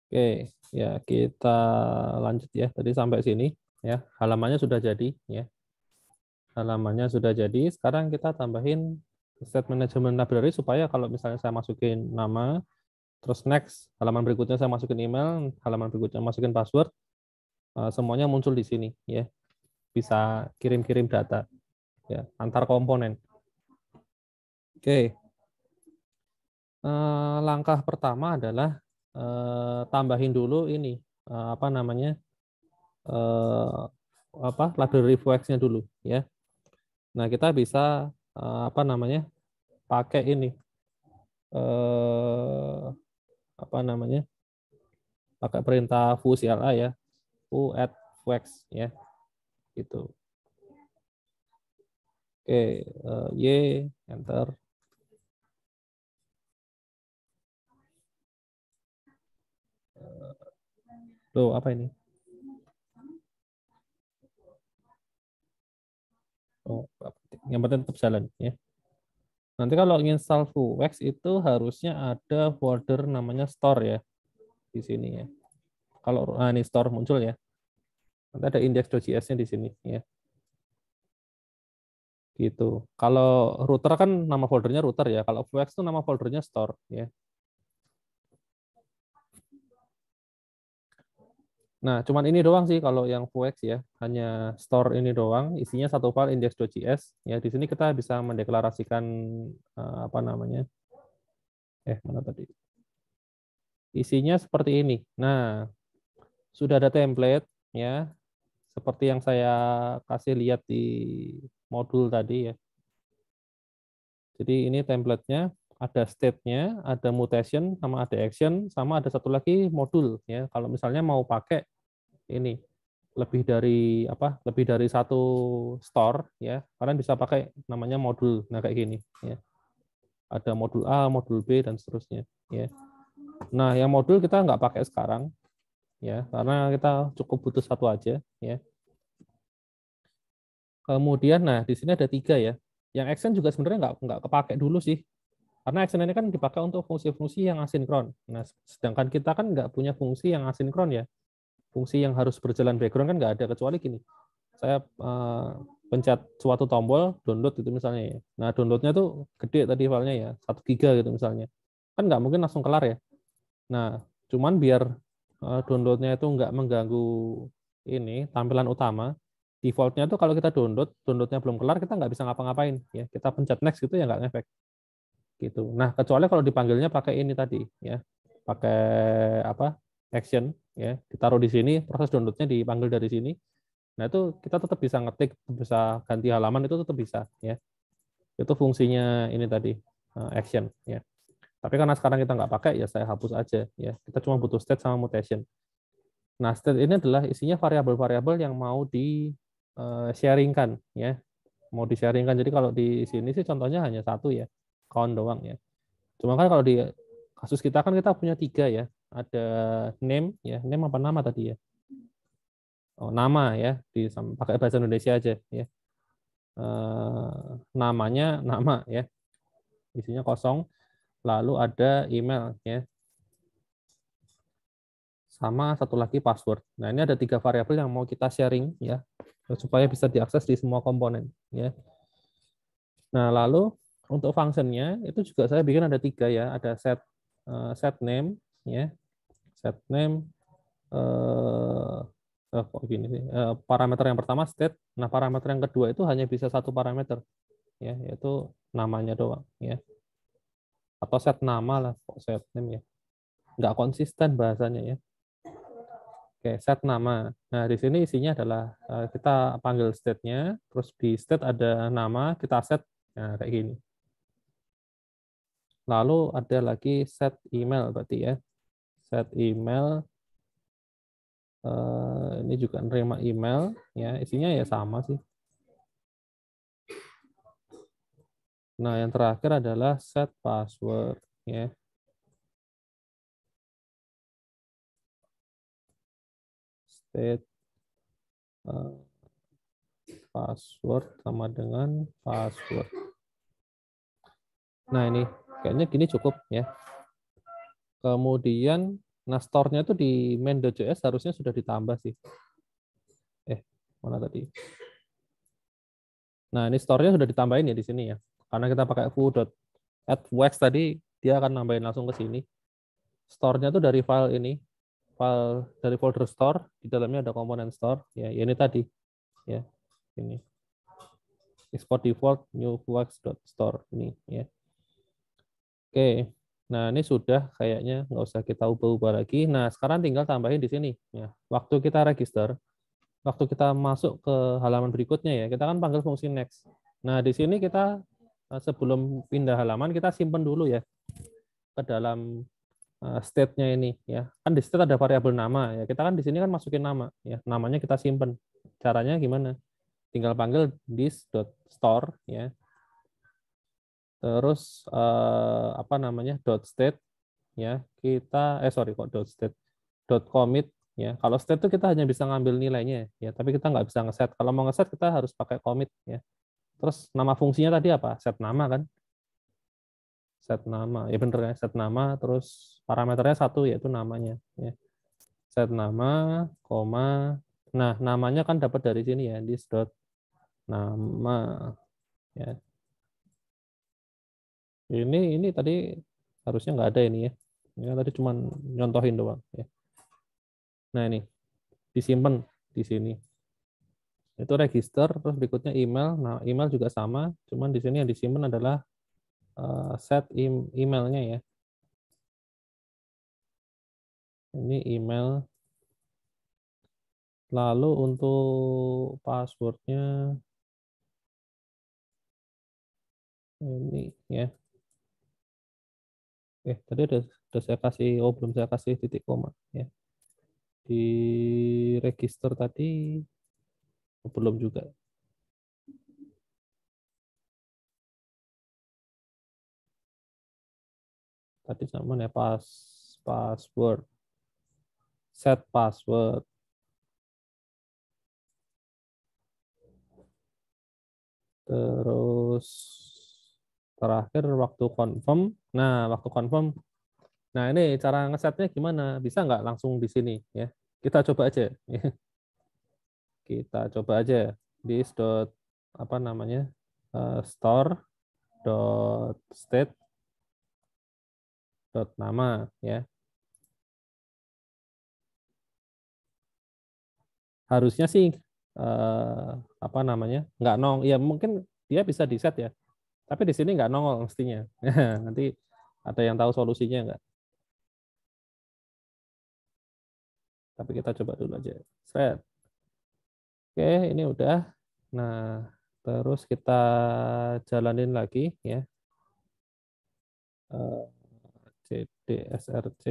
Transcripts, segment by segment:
Oke, ya kita lanjut ya. Tadi sampai sini ya. Halamannya sudah jadi ya. Halamannya sudah jadi. Sekarang kita tambahin set management library supaya kalau misalnya saya masukin nama, terus next, halaman berikutnya saya masukin email, halaman berikutnya masukin password, semuanya muncul di sini ya. Bisa kirim-kirim data ya antar komponen. Oke. Langkah pertama adalah tambahin dulu ini apa namanya? eh, library Vuex-nya dulu ya. Nah, kita bisa apa namanya? Pakai ini eh, apa namanya? Pakai perintah foo CLI ya. Foo add Vuex ya gitu. Oke, Y enter. Tuh, apa ini? Oh, yang penting tetap jalan ya. Nanti kalau install Vuex itu harusnya ada folder namanya store ya di sini ya. Kalau ini store muncul ya. Nanti ada index.js-nya di sini ya. Gitu. Kalau router kan nama foldernya router ya. Kalau Vuex itu nama foldernya store ya. Nah, cuman ini doang sih kalau yang Vuex ya. Hanya store ini doang, isinya satu file index.js. Ya, di sini kita bisa mendeklarasikan apa namanya? Mana tadi? Isinya seperti ini. Nah, sudah ada template ya, seperti yang saya kasih lihat di modul tadi ya. Jadi ini template-nya, ada state-nya, ada mutation, sama ada action, sama ada satu lagi modul ya. Kalau misalnya mau pakai ini lebih dari apa? Lebih dari satu store ya, kalian bisa pakai namanya modul. Nah, kayak gini ya. Ada modul A, modul B dan seterusnya ya. Nah, yang modul kita nggak pakai sekarang ya, karena kita cukup butuh satu aja ya. Kemudian, nah di sini ada 3 ya. Yang action juga sebenarnya nggak kepake dulu sih. Karena action ini kan dipakai untuk fungsi-fungsi yang asinkron. Nah, sedangkan kita kan nggak punya fungsi yang asinkron ya. Fungsi yang harus berjalan background kan nggak ada, kecuali gini. Saya pencet suatu tombol, download itu misalnya ya. Nah, downloadnya tuh gede tadi filenya ya, 1 giga gitu misalnya. Kan nggak mungkin langsung kelar ya. Nah, cuman biar downloadnya itu nggak mengganggu ini tampilan utama, defaultnya tuh kalau kita downloadnya belum kelar, kita nggak bisa ngapa-ngapain ya. Kita pencet next gitu ya nggak ngefek gitu. Nah, kecuali kalau dipanggilnya pakai ini tadi ya, pakai apa action ya, ditaruh di sini, proses downloadnya dipanggil dari sini. Nah, itu kita tetap bisa ngetik, bisa ganti halaman, itu tetap bisa ya. Itu fungsinya ini tadi action ya. Tapi karena sekarang kita nggak pakai, ya saya hapus aja ya. Kita cuma butuh state sama mutation. Nah, state ini adalah isinya variabel-variabel yang mau di sharingkan ya, mau di sharingkan. Jadi kalau di sini sih contohnya hanya satu ya, count doang ya. Cuma kan kalau di kasus kita kan kita punya 3 ya, ada name ya, name apa nama tadi ya? Oh, nama ya, pakai bahasa Indonesia aja ya. Namanya nama ya, isinya kosong. Lalu ada email ya, sama satu lagi password. Nah, ini ada 3 variabel yang mau kita sharing ya, supaya bisa diakses di semua komponen ya. Nah, lalu untuk functionnya itu juga saya bikin ada 3 ya, ada set name ya, set name kok gini sih, parameter yang pertama state. Nah, parameter yang kedua itu hanya bisa satu parameter ya, yaitu namanya doang ya, atau set nama lah, kok set name ya, nggak konsisten bahasanya ya. Oke, set nama. Nah, di sini isinya adalah kita panggil state-nya, terus di state ada nama, kita set, nah, kayak gini. Lalu ada lagi set email berarti ya. Set email, ini juga nerima email, ya isinya ya sama sih. Nah, yang terakhir adalah set password, ya. State password sama dengan password. Nah, ini kayaknya gini cukup ya. Kemudian Nah, store-nya itu di main.js harusnya sudah ditambah sih. Mana tadi? Nah, ini store-nya sudah ditambahin ya di sini ya. Karena kita pakai foo.add.wax tadi, dia akan nambahin langsung ke sini. Store-nya tuh dari file ini, file dari folder store, di dalamnya ada komponen store. Ya, ini tadi. Ya, ini. Export default new wax.store ini ya. Oke. Nah, ini sudah kayaknya nggak usah kita ubah-ubah lagi. Nah, sekarang tinggal tambahin di sini ya. Waktu kita register, waktu kita masuk ke halaman berikutnya ya, kita kan panggil fungsi next. Nah, di sini kita sebelum pindah halaman kita simpan dulu ya ke dalam state-nya ini ya. Kan di state ada variabel nama ya. Kita kan di sini kan masukin nama ya. Namanya kita simpan. Caranya gimana? Tinggal panggil this.store ya. Terus apa namanya? .state ya. Kita sorry kok .state. .commit ya. Kalau state itu kita hanya bisa ngambil nilainya ya, tapi kita nggak bisa ngeset. Kalau mau ngeset kita harus pakai commit ya. Terus nama fungsinya tadi apa? Set nama kan? Set nama. Ya bener ya, set nama terus parameternya satu yaitu namanya ya. Set nama, koma. Nah, namanya kan dapat dari sini ya, this.nama ya. Ini tadi harusnya nggak ada ini ya. Ini tadi cuma nyontohin doang ya. Nah, ini disimpan di sini. Itu register, terus berikutnya email. Nah, email juga sama, cuman di sini yang disimpan adalah set emailnya ya. Ini email. Lalu untuk passwordnya ini ya. Tadi udah saya kasih, belum saya kasih titik koma ya. Di register tadi belum juga. Tadi sama ya password. Set password. Terus terakhir waktu confirm. Nah, waktu confirm. Nah, ini cara ngesetnya gimana? Bisa nggak langsung di sini ya? Kita coba aja. Kita coba aja di apa namanya? Store state nama ya. Harusnya sih apa namanya? Nggak ya mungkin dia bisa di set ya. Tapi di sini nggak nongol mestinya. Nanti ada yang tahu solusinya nggak? Tapi kita coba dulu aja. Set. Oke, ini udah. Nah, terus kita jalanin lagi ya. cdsrc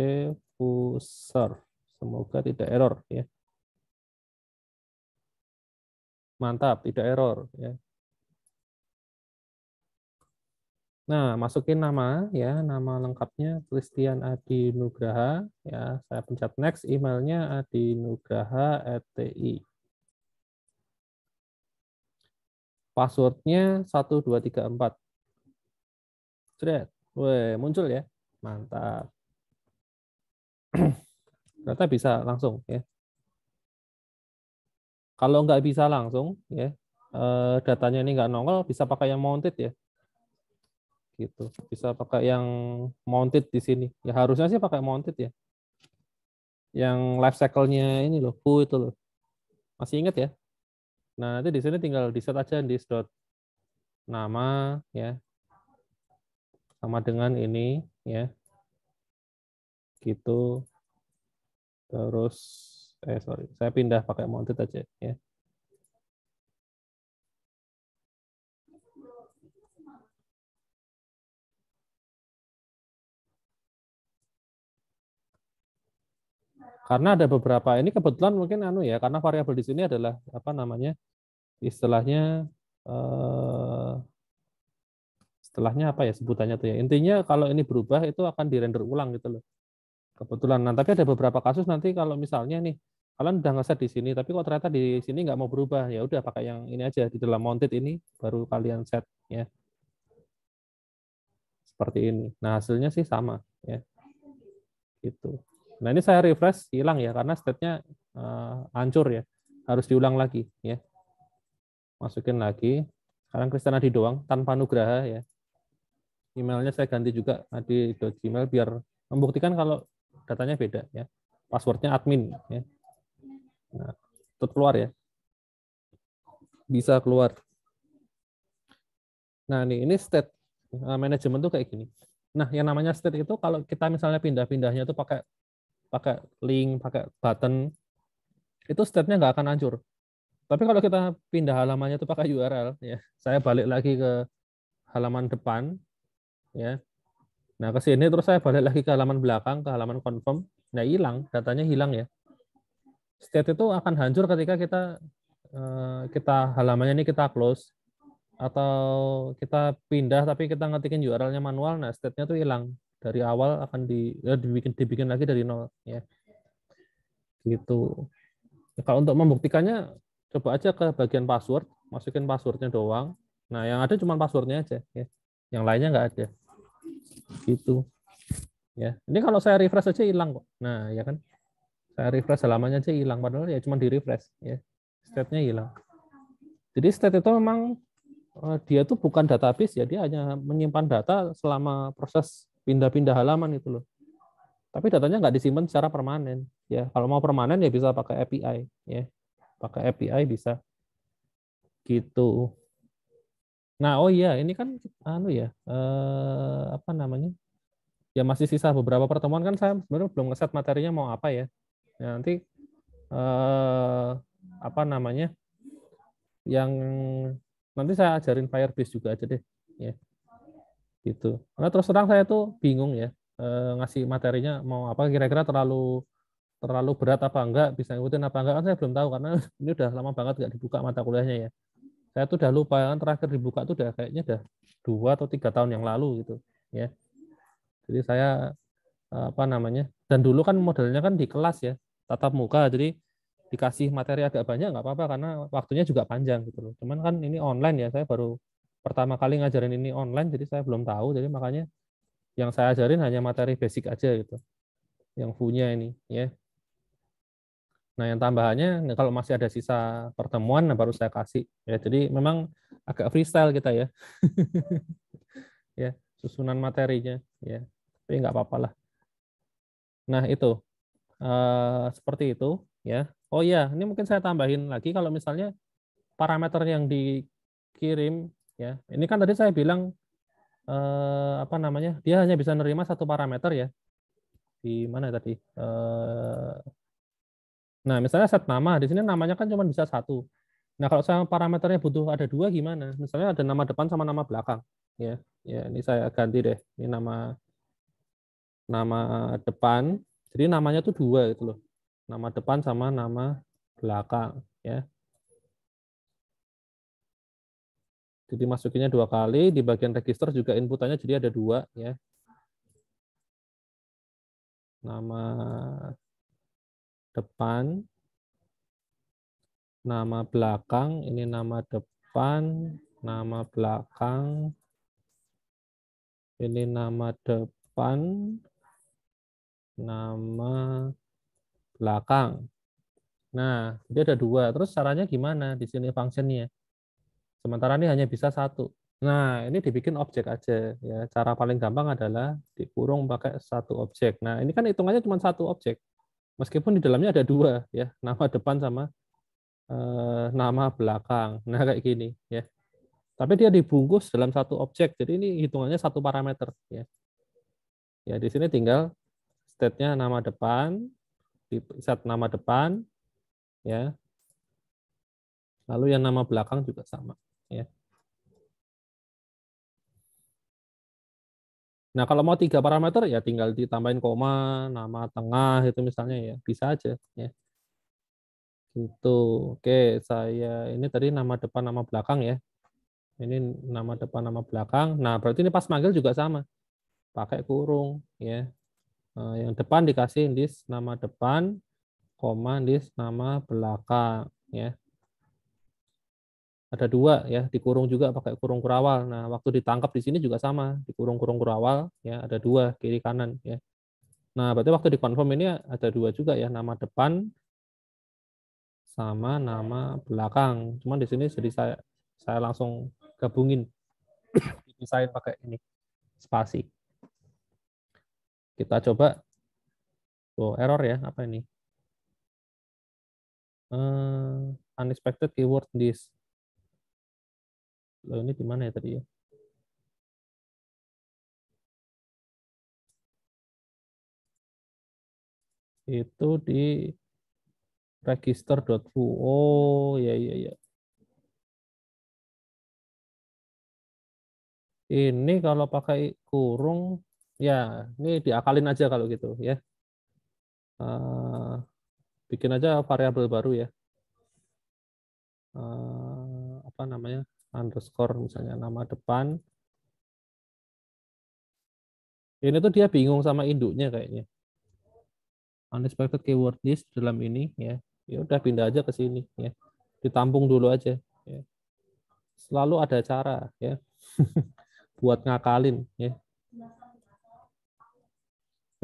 user. Semoga tidak error ya. Mantap, tidak error ya. Nah, masukin nama ya, nama lengkapnya Christian Adi Nugraha ya. Saya pencet next, emailnya adinugraha@ti. Passwordnya 1234. Sudah, muncul ya. Mantap. Ternyata bisa langsung ya. Kalau nggak bisa langsung ya, datanya ini nggak nongol, bisa pakai yang mounted ya. Gitu. Bisa pakai yang mounted di sini. Ya harusnya sih pakai mounted ya. Yang life cycle-nya ini loh, foo itu loh. Masih ingat ya? Nah, nanti di sini tinggal di set aja di nama ya. Sama dengan ini ya. Gitu. Terus sorry, saya pindah pakai mounted aja ya. Karena ada beberapa ini kebetulan mungkin ya, karena variabel di sini adalah apa namanya? Istilahnya setelahnya apa ya sebutannya tuh ya. Intinya kalau ini berubah itu akan dirender ulang gitu loh. Kebetulan. Nah, tapi ada beberapa kasus nanti kalau misalnya nih kalian udah ngeset di sini, tapi kok ternyata di sini nggak mau berubah, ya udah pakai yang ini aja di dalam mounted ini baru kalian set ya seperti ini. Nah, hasilnya sih sama ya. Gitu. Nah ini saya refresh hilang ya karena state-nya hancur ya, harus diulang lagi ya. Masukin lagi. Sekarang Kristen Adi doang tanpa Nugraha ya. Emailnya saya ganti juga adi.gmail biar membuktikan kalau datanya beda ya. Passwordnya admin ya. Nah, itu keluar ya. Bisa keluar. Nah, ini state manajemen tuh kayak gini. Nah, yang namanya state itu kalau kita misalnya pindah-pindahnya itu pakai pakai link, pakai button, itu state-nya nggak akan hancur. Tapi kalau kita pindah halamannya itu pakai URL, ya, saya balik lagi ke halaman depan, ya. Nah, ke sini terus saya balik lagi ke halaman belakang, ke halaman confirm, nah hilang, datanya hilang ya. State itu akan hancur ketika kita halamannya ini kita close atau kita pindah tapi kita ngetikin URL-nya manual, nah state-nya tuh hilang. Dari awal akan dibikin lagi dari nol ya. Gitu. Ya, kalau untuk membuktikannya coba aja ke bagian password, masukin passwordnya doang. Nah, yang ada cuma passwordnya aja ya. Yang lainnya nggak ada. Gitu. Ya. Ini kalau saya refresh aja hilang kok. Nah, ya kan. Saya refresh halamannya aja hilang padahal ya cuma di refresh ya. State-nya hilang. Jadi state itu memang dia tuh bukan database ya, dia hanya menyimpan data selama proses pindah-pindah halaman itu loh. Tapi datanya nggak disimpan secara permanen ya. Kalau mau permanen ya bisa pakai API ya. Pakai API bisa gitu. Nah, oh iya, ini kan anu ya, apa namanya? Ya masih sisa beberapa pertemuan kan saya sebenarnya belum ngeset materinya mau apa ya. Ya, nanti apa namanya? Yang nanti saya ajarin Firebase juga aja deh, ya. Gitu. Karena terus terang saya tuh bingung ya, ngasih materinya mau apa kira-kira terlalu terlalu berat apa enggak, bisa ngikutin apa enggak kan saya belum tahu karena ini udah lama banget nggak dibuka mata kuliahnya ya. Saya tuh udah lupa kan terakhir dibuka tuh udah kayaknya udah 2 atau 3 tahun yang lalu gitu ya. Jadi saya apa namanya, dan dulu kan modelnya kan di kelas ya tatap muka, jadi dikasih materi agak banyak nggak apa-apa karena waktunya juga panjang gitu loh. Cuman kan ini online ya, saya baru pertama kali ngajarin ini online jadi saya belum tahu, jadi makanya yang saya ajarin hanya materi basic aja gitu yang punya ini ya. Nah, yang tambahannya kalau masih ada sisa pertemuan nah baru saya kasih ya. Jadi memang agak freestyle kita ya. Ya, susunan materinya ya. Tapi nggak apa-apa lah. Nah, itu seperti itu ya. Oh iya, ini mungkin saya tambahin lagi kalau misalnya parameter yang dikirim ya. Ini kan tadi saya bilang apa namanya? Dia hanya bisa nerima satu parameter ya. Di mana tadi? Nah, misalnya set nama, di sini namanya kan cuma bisa satu. Nah, kalau saya parameternya butuh ada dua gimana? Misalnya ada nama depan sama nama belakang. Ya, ya ini saya ganti deh. Ini nama nama depan. Jadi namanya tuh dua gitu loh. Nama depan sama nama belakang. Ya. Jadi masukinnya 2 kali. Di bagian register juga inputannya jadi ada 2 ya. Nama depan, nama belakang. Ini nama depan, nama belakang. Ini nama depan, nama belakang. Nah, jadi ada 2. Terus caranya gimana di sini functionnya? Sementara ini hanya bisa satu. Nah, ini dibikin objek aja. Ya, cara paling gampang adalah dikurung pakai satu objek. Nah, ini kan hitungannya cuma satu objek. Meskipun di dalamnya ada 2, ya, nama depan sama nama belakang. Nah, kayak gini, ya. Tapi dia dibungkus dalam satu objek. Jadi ini hitungannya satu parameter, ya. Ya, di sini tinggal state-nya nama depan, di set nama depan, ya. Lalu yang nama belakang juga sama, ya. Nah, kalau mau 3 parameter ya tinggal ditambahin koma, nama tengah itu misalnya ya, bisa aja ya. Gitu. Oke, saya ini tadi nama depan nama belakang ya. Ini nama depan nama belakang. Nah, berarti ini pas manggil juga sama. Pakai kurung ya. Yang depan dikasih dis nama depan, koma dis nama belakang ya. Ada 2 ya, dikurung juga pakai kurung kurawal. Nah, waktu ditangkap di sini juga sama, dikurung-kurung kurawal ya, ada 2 kiri kanan ya. Nah, berarti waktu di confirm ini ada dua juga ya, nama depan sama nama belakang. Cuman di sini jadi saya langsung gabungin, dipisahin pakai ini spasi. Kita coba. Oh, error ya, apa ini? Unexpected keyword this. Loh, ini di mana ya tadi ya? Itu di register.fu. Oh, ya ya ya. Ini kalau pakai kurung, ya ini diakalin aja kalau gitu ya. Bikin aja variabel baru ya. Apa namanya? Underscore misalnya nama depan. Ini tuh dia bingung sama induknya kayaknya. Unexpected keyword list dalam ini ya. Ya udah pindah aja ke sini ya. Ditampung dulu aja ya. Selalu ada cara ya buat ngakalin ya.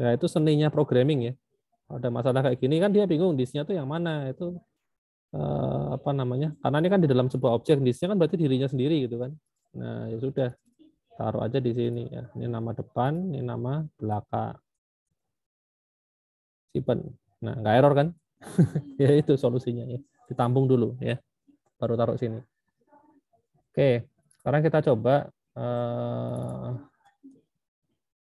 Ya itu seninya programming ya. Ada masalah kayak gini kan dia bingung disknya tuh yang mana itu apa namanya? Karena ini kan di dalam sebuah objek, disknya kan berarti dirinya sendiri gitu kan. Nah, ya sudah taruh aja di sini ya. Ini nama depan, ini nama belakang. Simpan. Nah, nggak error kan? Ya itu solusinya ya. Ditampung dulu ya. Baru taruh sini. Oke, sekarang kita coba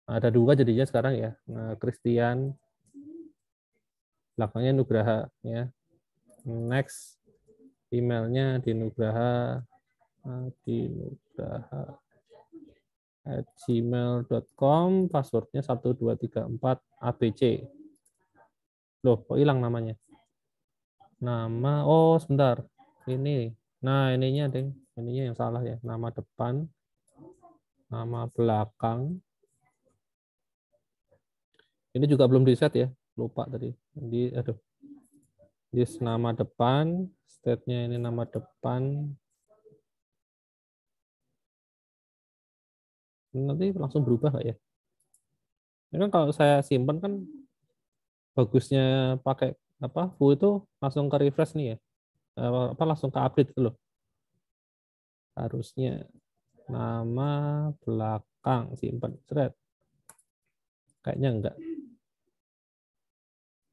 ada dua jadinya sekarang ya. Nah, Christian belakangnya Nugraha ya. Next emailnya di Nugraha gmail.com, passwordnya 1234 ABC. Loh, kok hilang namanya? Nama, oh sebentar. Ini. Nah, ininya deh. Ininya yang salah ya. Nama depan, nama belakang. Ini juga belum di set ya. Lupa tadi. Aduh. This nama depan, state-nya ini nama depan. Nanti langsung berubah nggak ya? Ini kan kalau saya simpan kan bagusnya pakai apa? Fu itu langsung ke refresh nih ya. Apa langsung ke update gitu loh. Harusnya nama belakang simpan. Seret. Kayaknya enggak.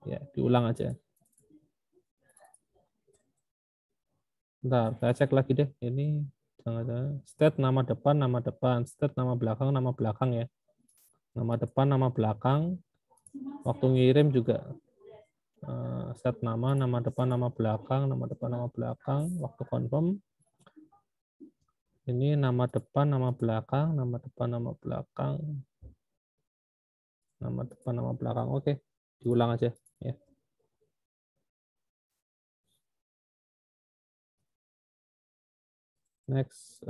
Ya, diulang aja. Bentar, saya cek lagi deh. Ini jangan-jangan state nama depan, state nama belakang ya. Nama depan, nama belakang. Waktu ngirim juga set nama depan, nama belakang, nama depan, nama belakang. Waktu confirm ini nama depan, nama belakang, nama depan, nama belakang, nama depan, nama belakang. Oke, diulang aja ya. Next.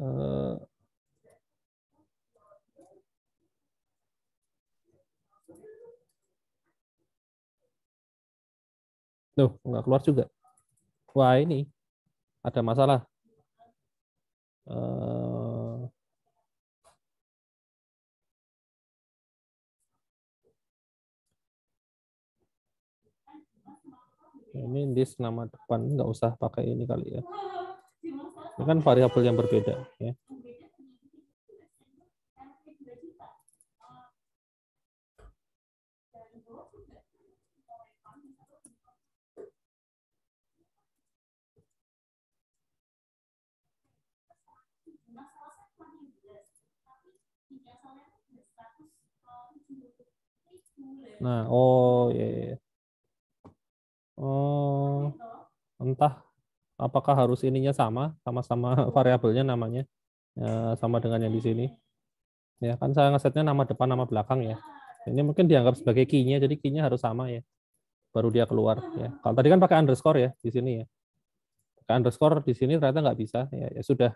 Tuh, nggak keluar juga. Wah, ini ada masalah. Ini list nama depan, nggak usah pakai ini kali ya. Ini kan variabel yang berbeda ya. Nah, oh ya, ya. Oh, entah apakah harus ininya sama-sama variabelnya namanya ya, sama dengan yang di sini. Ya kan saya ngesetnya nama depan, nama belakang ya. Ini mungkin dianggap sebagai key-nya, jadi key-nya harus sama ya. Baru dia keluar ya. Kalau tadi kan pakai underscore ya di sini ya. Pakai underscore di sini ternyata nggak bisa. Ya sudah.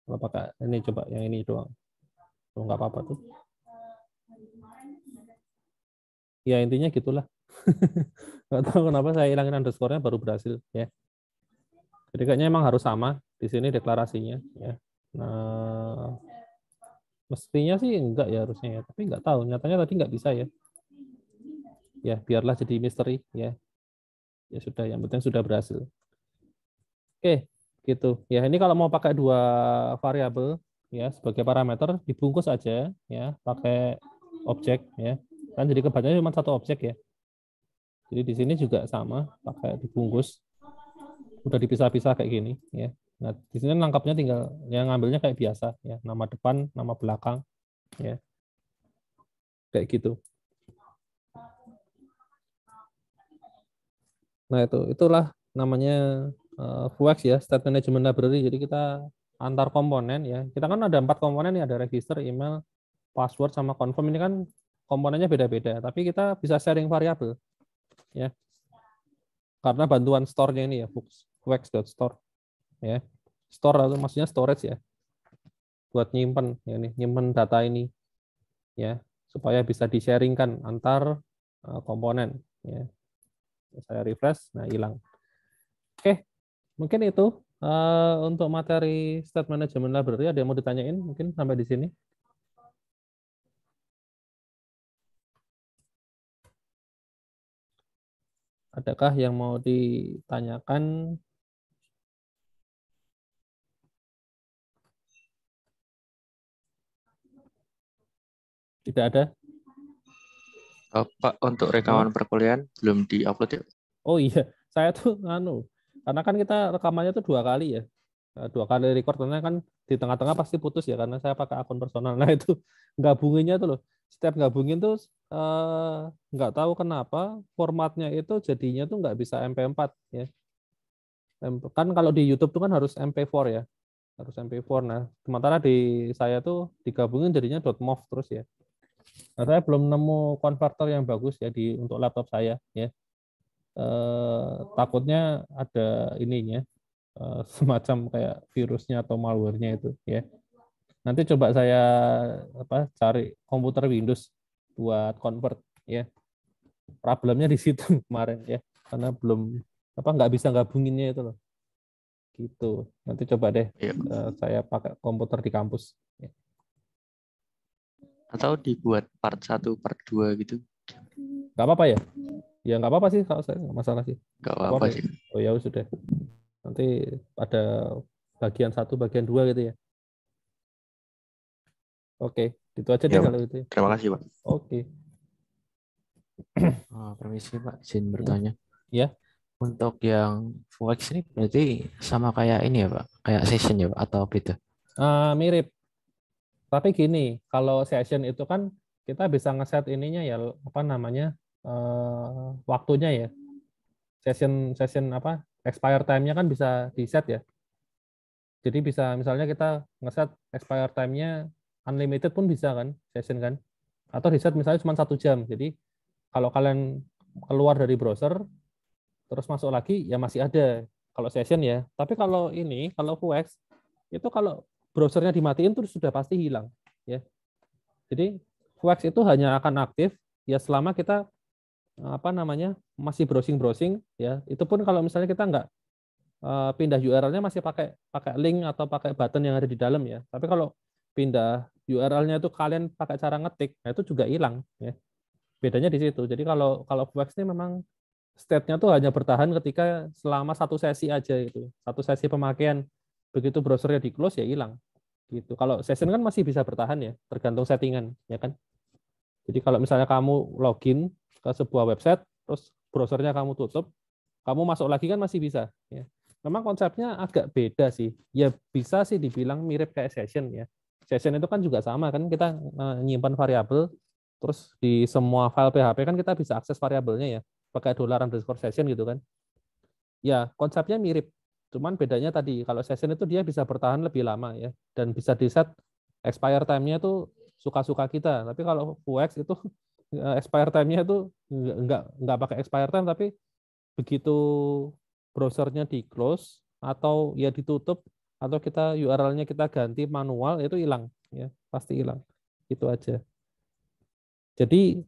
Kalau pakai ini coba yang ini doang. Oh, nggak apa-apa tuh. Ya intinya gitulah. Nggak tahu kenapa saya hilangin underscore-nya baru berhasil ya. Jadi kayaknya emang harus sama di sini deklarasinya ya. Nah, Mestinya sih enggak ya harusnya ya, tapi enggak tahu. Nyatanya tadi enggak bisa ya. Ya, biarlah jadi misteri ya. Ya sudah, yang penting sudah berhasil. Oke, gitu. Ya, ini kalau mau pakai dua variabel ya sebagai parameter dibungkus aja ya, pakai objek ya. Kan jadi kebacaannya cuma satu objek ya. Jadi di sini juga sama, pakai dibungkus. Udah dipisah-pisah kayak gini ya. Nah, di sini nangkapnya tinggal yang ngambilnya kayak biasa ya, nama depan, nama belakang ya. Kayak gitu. Nah, itulah namanya Vuex ya, State Management Library. Jadi kita antar komponen ya. Kita kan ada 4 komponen ya, ada register, email, password sama confirm. Ini kan komponennya beda-beda, tapi kita bisa sharing variabel ya. Karena bantuan store-nya ini ya, vuex.store ya. Store atau maksudnya storage ya. Buat nyimpen ya nih, nyimpen data ini ya, supaya bisa di-sharingkan antar komponen ya. Saya refresh, nah hilang. Oke, mungkin itu untuk materi State Management Library. Ada yang mau ditanyain mungkin sampai di sini? Adakah yang mau ditanyakan? Tidak ada? Pak, untuk Hah? rekaman perkuliahan belum di-upload ya? Oh iya, saya tuh karena kan kita rekamannya tuh 2 kali ya. 2 kali record, karena kan di tengah-tengah pasti putus ya, karena saya pakai akun personal. Nah itu gabunginnya tuh loh. Setiap gabungin tuh nggak tahu kenapa formatnya itu jadinya tuh nggak bisa MP4 ya. Kan kalau di YouTube tuh kan harus MP4 ya, harus MP4. Nah, sementara di saya tuh digabungin jadinya .mov terus ya. Nah, saya belum nemu konverter yang bagus ya untuk laptop saya ya. Takutnya ada ininya, semacam kayak virusnya atau malware-nya itu ya. Nanti coba saya cari komputer Windows buat convert ya. Problemnya di situ kemarin ya, karena belum nggak bisa gabunginnya itu loh. Gitu. Nanti coba deh Iya. saya pakai komputer di kampus. Ya. Atau dibuat part 1, part 2 gitu? Nggak apa-apa ya? Ya nggak apa-apa sih, kalau saya nggak masalah sih. Nggak Nggak apa-apa apa-apa ya. sih. Oh ya sudah. Nanti ada bagian 1, bagian 2 gitu ya. Oke, itu aja Ya, deh Pak. kalau itu ya. Terima kasih, Pak. Oke. Permisi, Pak. Izin bertanya. Ya, Untuk yang Vuex ini berarti sama kayak ini ya, Pak? Kayak session ya, Pak? Atau beda? mirip. Tapi gini, kalau session itu kan kita bisa ngeset ininya ya, apa namanya, waktunya ya. Session session apa, expire time-nya kan bisa di set ya. Jadi bisa misalnya kita ngeset expire time-nya unlimited pun bisa kan, session kan. Atau di set misalnya cuma 1 jam. Jadi kalau kalian keluar dari browser terus masuk lagi ya masih ada kalau session ya. Tapi kalau ini, kalau Vuex itu kalau browsernya dimatiin terus sudah pasti hilang ya. Jadi Vuex itu hanya akan aktif ya selama kita apa namanya masih browsing ya. Itu pun kalau misalnya kita nggak pindah URL-nya masih pakai pakai link atau pakai button yang ada di dalam ya. Tapi kalau pindah URL-nya itu kalian pakai cara ngetik, nah itu juga hilang ya. Bedanya di situ. Jadi kalau kalau Vuex ini memang state-nya tuh hanya bertahan ketika selama 1 sesi aja itu. 1 sesi pemakaian. Begitu browsernya di close ya hilang. Gitu. Kalau session kan masih bisa bertahan ya, tergantung settingan ya kan. Jadi kalau misalnya kamu login ke sebuah website terus browsernya kamu tutup, kamu masuk lagi kan masih bisa ya. Memang konsepnya agak beda sih. Ya bisa sih dibilang mirip kayak session ya. Session itu kan juga sama kan, kita nyimpan variabel, terus di semua file PHP kan kita bisa akses variabelnya ya, pakai $_session gitu kan. Ya konsepnya mirip, cuman bedanya tadi kalau session itu dia bisa bertahan lebih lama ya, dan bisa di set expire time-nya itu suka-suka kita. Tapi kalau Vuex itu expire time-nya itu nggak pakai expire time, tapi begitu browsernya di close atau ya ditutup atau kita URL-nya kita ganti manual itu hilang ya, pasti hilang. Itu aja. Jadi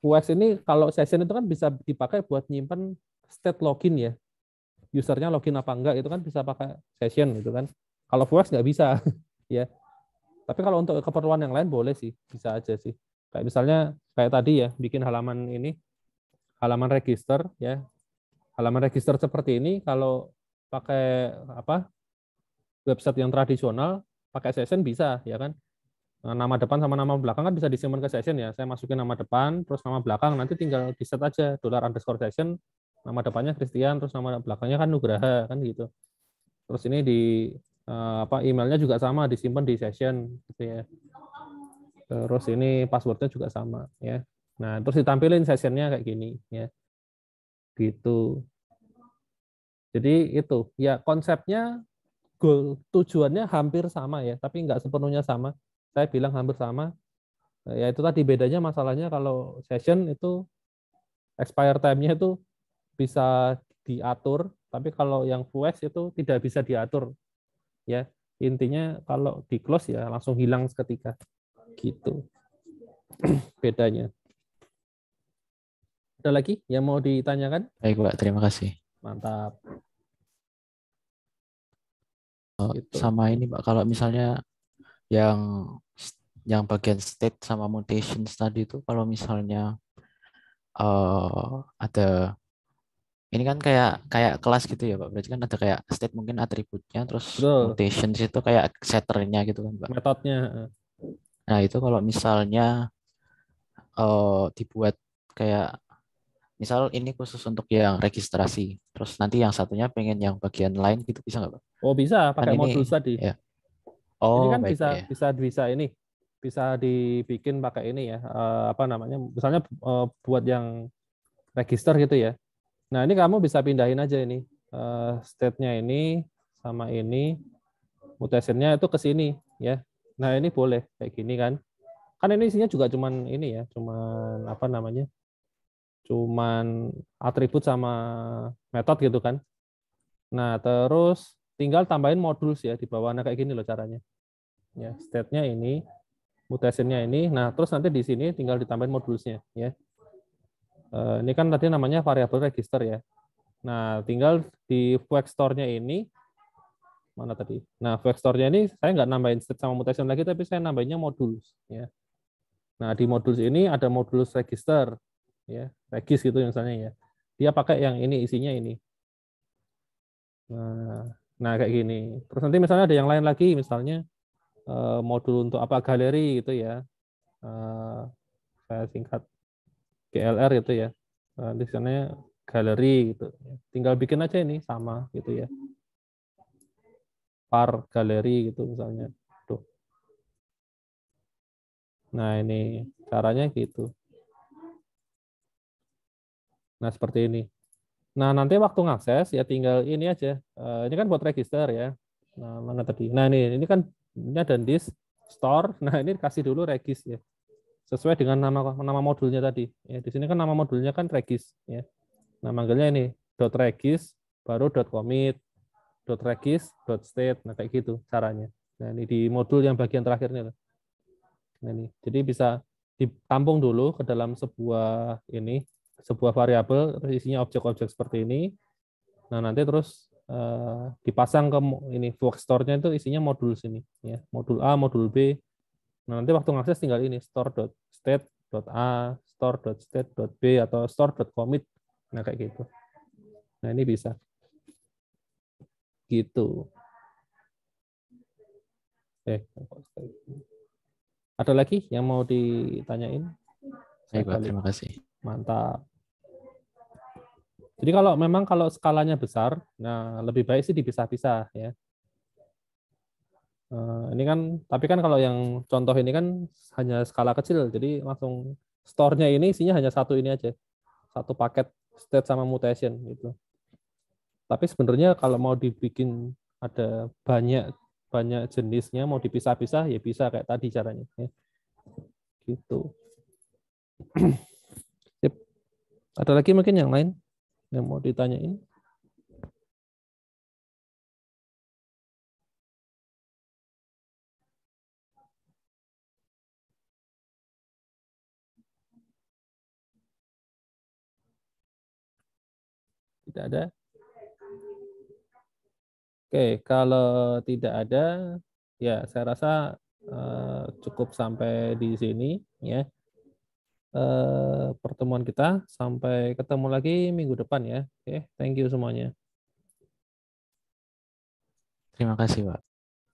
Vuex ini kalau session itu kan bisa dipakai buat nyimpen state login ya. Usernya login apa enggak itu kan bisa pakai session gitu kan. Kalau Vuex nggak bisa ya. Tapi kalau untuk keperluan yang lain boleh sih, bisa aja sih. Kayak misalnya kayak tadi ya, bikin halaman ini, halaman register ya. Halaman register seperti ini kalau pakai apa? Website yang tradisional, pakai session bisa ya kan. Nah, nama depan sama nama belakang kan bisa disimpan ke session ya. Saya masukin nama depan, terus nama belakang, nanti tinggal di set aja $_session, nama depannya Christian, terus nama belakangnya kan Nugraha kan gitu. Terus ini di apa emailnya juga sama, disimpan di session gitu ya. Terus ini passwordnya juga sama ya. Nah, terus ditampilin sessionnya kayak gini ya. Gitu. Jadi itu ya konsepnya, goal tujuannya hampir sama ya, tapi nggak sepenuhnya sama. Saya bilang hampir sama. Ya itu tadi bedanya, masalahnya kalau session itu expire time-nya itu bisa diatur, tapi kalau yang Fluex itu tidak bisa diatur ya. Intinya kalau di close ya langsung hilang seketika. Gitu bedanya. Ada lagi yang mau ditanyakan? Baik, Pak. Terima kasih. Mantap. Gitu. Sama ini, Pak, kalau misalnya yang bagian state sama mutations tadi itu, kalau misalnya ada ini kan kayak kayak kelas gitu ya, Pak. Berarti kan ada kayak state mungkin atributnya, terus Betul. mutations itu kayak setternya gitu kan, Pak. Metodenya. Nah, itu kalau misalnya dibuat kayak misal ini khusus untuk yang registrasi, terus nanti yang satunya pengen yang bagian lain gitu, bisa nggak, Pak? Oh bisa Kan pakai modul ini tadi. ya. Ini Oh, kan baik, Pak, bisa ya. bisa bisa ini, bisa dibikin pakai ini ya, apa namanya, misalnya buat yang register gitu ya. Nah ini kamu bisa pindahin aja ini state-nya ini sama ini, mutasinya itu ke sini ya. Nah ini boleh kayak gini kan. Kan ini isinya juga cuman ini ya, cuman apa namanya, cuman atribut sama metode gitu kan. Nah terus tinggal tambahin modul ya di bawah. Nah kayak gini loh caranya. Ya, state-nya ini, mutasinya ini. Nah, terus nanti di sini tinggal ditambahin modulsnya ya. Ini kan tadi namanya variabel register ya. Nah, tinggal di Vector-nya ini mana tadi? Nah, Vector-nya ini saya nggak nambahin state sama mutation lagi, tapi saya nambahinnya modules ya. Nah, di modules ini ada modulus register ya, regis gitu misalnya ya. Dia pakai yang ini, isinya ini. Nah, kayak gini. Terus nanti misalnya ada yang lain lagi, misalnya modul untuk apa, galeri gitu ya. Saya singkat GLR gitu ya. Di sana galeri gitu. Tinggal bikin aja ini sama gitu ya. Par galeri gitu misalnya. Tuh. Nah, ini caranya gitu. Nah, seperti ini. Nah, nanti waktu ngakses ya tinggal ini aja. Ini kan buat register ya. Nah, mana tadi? Nah, ini kan ini ada disk store. Nah, ini kasih dulu regis ya. Sesuai dengan nama modulnya tadi. Ya, di sini kan nama modulnya kan regis ya. Nah, manggilnya ini .regis baru .commit .regis .state. Nah, kayak gitu caranya. Nah, ini di modul yang bagian terakhirnya. Nah, ini. Jadi bisa ditampung dulu ke dalam sebuah ini, sebuah variabel, terus isinya objek-objek seperti ini. Nah, nanti terus dipasang ke ini Vector-nya itu isinya modul sini ya. Modul A, modul B. Nah, nanti waktu ngakses tinggal ini store.state.a, store.state.b atau store.commit. Nah, kayak gitu. Nah, ini bisa. Gitu. Ada lagi yang mau ditanyain? Saya Baik, Pak. balik. Terima kasih. Mantap. Jadi kalau memang kalau skalanya besar, nah lebih baik sih dipisah-pisah ya. Ini kan, tapi kan kalau yang contoh ini kan hanya skala kecil, jadi langsung store-nya ini isinya hanya satu ini aja, satu paket state sama mutation gitu. Tapi sebenarnya kalau mau dibikin ada banyak banyak jenisnya, mau dipisah-pisah ya bisa kayak tadi caranya. Ya. Gitu. Sip. Ada lagi mungkin yang lain yang mau ditanyain? Tidak ada. Oke, kalau tidak ada, ya saya rasa cukup sampai di sini ya. Pertemuan kita, sampai ketemu lagi minggu depan ya. Oke, thank you semuanya. Terima kasih, Pak.